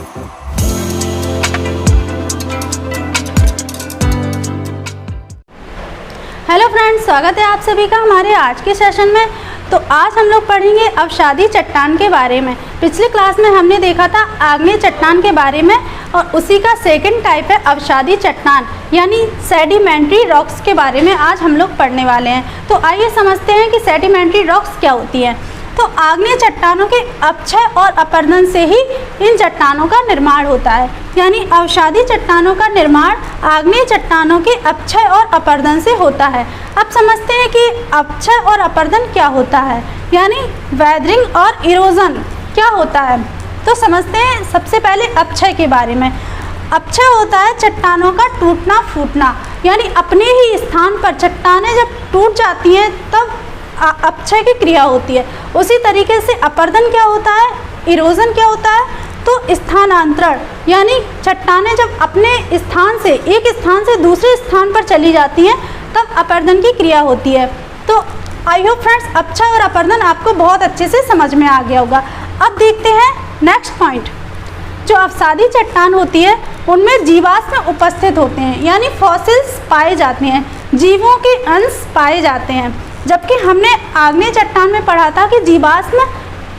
Hello friends, स्वागत है आप सभी का हमारे आज के सेशन में। तो आज हम लोग पढ़ेंगे अवसादी चट्टान के बारे में। पिछली क्लास में हमने देखा था आग्नेय चट्टान के बारे में और उसी का सेकंड टाइप है अवसादी चट्टान यानी सेडिमेंट्री रॉक्स के बारे में आज हम लोग पढ़ने वाले हैं। तो आइए समझते हैं कि सेडिमेंट्री रॉक्स क्या होती है। तो आग्नेय चट्टानों के अपक्षय और अपरदन से ही इन चट्टानों का निर्माण होता है, यानी अवसादी चट्टानों का निर्माण आग्नेय चट्टानों के अपक्षय और अपरदन से होता है। अब समझते हैं कि अपक्षय और अपरदन क्या होता है, यानी वेदरिंग और इरोजन क्या होता है। तो समझते हैं सबसे पहले अपक्षय के बारे में। अपक्षय होता है चट्टानों का टूटना फूटना, यानी अपने ही स्थान पर चट्टानें जब टूट जाती हैं तब अपक्षय की क्रिया होती है। उसी तरीके से अपरदन क्या होता है, इरोजन क्या होता है, तो स्थानांतरण, यानी चट्टानें जब अपने स्थान से एक स्थान से दूसरे स्थान पर चली जाती हैं तब अपरदन की क्रिया होती है। तो आई होप फ्रेंड्स अपक्षय और अपरदन आपको बहुत अच्छे से समझ में आ गया होगा। अब देखते हैं नेक्स्ट पॉइंट। जो अवसादी चट्टान होती है उनमें जीवाश्म उपस्थित होते हैं, यानी फॉसिल्स पाए जाते हैं, जीवों के अंश पाए जाते हैं। जबकि हमने आग्नेय चट्टान में पढ़ा था कि जीवाश्म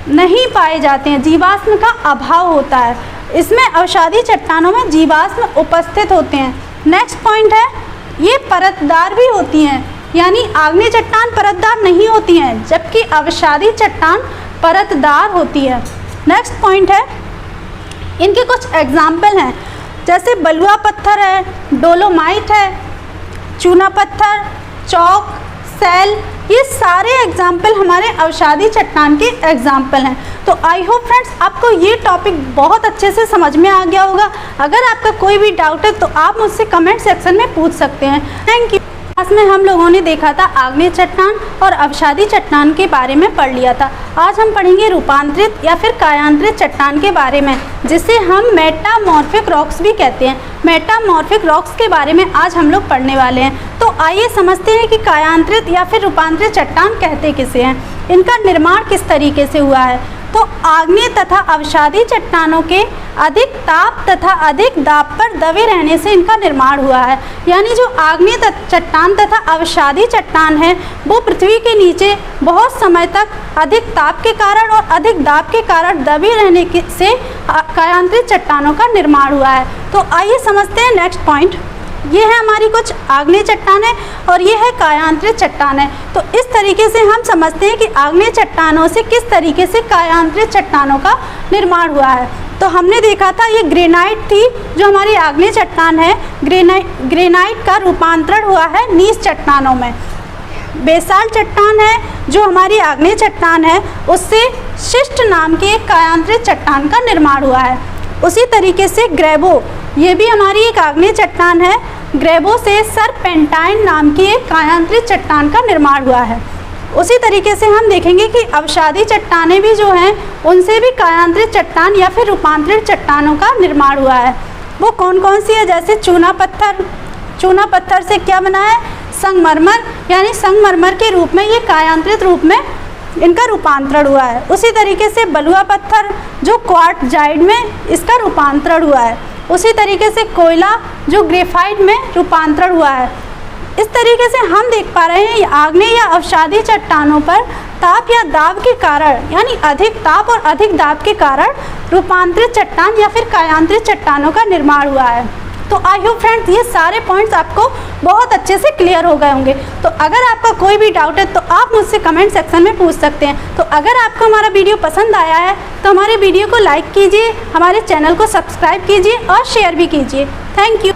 नहीं पाए जाते हैं, जीवाश्म का अभाव होता है। इसमें अवसादी चट्टानों में जीवाश्म उपस्थित होते हैं। नेक्स्ट पॉइंट है ये परतदार भी होती हैं, यानी आग्नेय चट्टान परतदार नहीं होती हैं जबकि अवसादी चट्टान परतदार होती है। नेक्स्ट पॉइंट है इनके कुछ एग्जाम्पल हैं, जैसे बलुआ पत्थर है, डोलोमाइट है, चूना पत्थर, चौक, सेल, ये सारे एग्जाम्पल हमारे अवसादी चट्टान के एग्जाम्पल हैं। तो आई होप फ्रेंड्स आपको ये टॉपिक बहुत अच्छे से समझ में आ गया होगा। अगर आपका कोई भी डाउट है तो आप मुझसे कमेंट सेक्शन में पूछ सकते हैं। Thank you. क्लास में हम लोगों ने देखा था आग्नेय चट्टान और अवसादी चट्टान के बारे में पढ़ लिया था। आज हम पढ़ेंगे रूपांतरित या फिर कायांतरित चट्टान के बारे में, जिसे हम मेटामॉर्फिक रॉक्स भी कहते हैं। मेटामॉर्फिक रॉक्स के बारे में आज हम लोग पढ़ने वाले हैं। तो आइए समझते हैं कि कायांतरित या फिर रूपांतरित चट्टान कहते किसे हैं, इनका निर्माण किस तरीके से हुआ है। तो आग्नेय तथा अवसादी चट्टानों के अधिक ताप तथा अधिक दाब पर दबे रहने से इनका निर्माण हुआ है। यानी जो आग्नेय चट्टान तथा अवसादी चट्टान है वो पृथ्वी के नीचे बहुत समय तक अधिक ताप के कारण और अधिक दाब के कारण दबे रहने से कायांतरित चट्टानों का निर्माण हुआ है। तो आइए समझते हैं नेक्स्ट पॉइंट। ये है हमारी कुछ आग्नेय चट्टानें और ये है कायांतरित चट्टानें। तो इस तरीके से हम समझते हैं कि आग्नेय चट्टानों से किस तरीके से कायांतरित चट्टानों का निर्माण हुआ है। तो हमने देखा था ये ग्रेनाइट थी जो हमारी आग्नेय चट्टान है, ग्रेनाइट का रूपांतरण हुआ है नीस चट्टानों में। बेसाल्ट चट्टान है जो हमारी आग्नेय चट्टान है, उससे शिस्ट नाम की एक कायांतरित चट्टान का निर्माण हुआ है। उसी तरीके से ग्रेबो, ये भी हमारी एक आग्नेय चट्टान है, ग्रेबो से सरपेंटाइन नाम की एक कायांतरित चट्टान का निर्माण हुआ है। उसी तरीके से हम देखेंगे कि अवसादी चट्टानें भी जो हैं उनसे भी कायांतरित चट्टान या फिर रूपांतरित चट्टानों का निर्माण हुआ है। वो कौन कौन सी है, जैसे चूना पत्थर। चूना पत्थर से क्या बना है, संगमरमर, यानी संगमरमर के रूप में ये कायांतरित रूप में इनका रूपांतरण हुआ है। उसी तरीके से बलुआ पत्थर जो क्वार्टजाइट में इसका रूपांतरण हुआ है। उसी तरीके से कोयला जो ग्रेफाइट में रूपांतरण हुआ है। इस तरीके से हम देख पा रहे हैं आग्नेय या अवसादी चट्टानों पर ताप या दाब के कारण, यानी अधिक ताप और अधिक दाब के कारण रूपांतरित चट्टान या फिर कायांतरित चट्टानों का निर्माण हुआ है। तो आई होप फ्रेंड्स ये सारे पॉइंट्स आपको बहुत अच्छे से क्लियर हो गए होंगे। तो अगर आपका कोई भी डाउट है तो आप मुझसे कमेंट सेक्शन में पूछ सकते हैं। तो अगर आपको हमारा वीडियो पसंद आया है तो हमारे वीडियो को लाइक कीजिए, हमारे चैनल को सब्सक्राइब कीजिए और शेयर भी कीजिए। Thank you.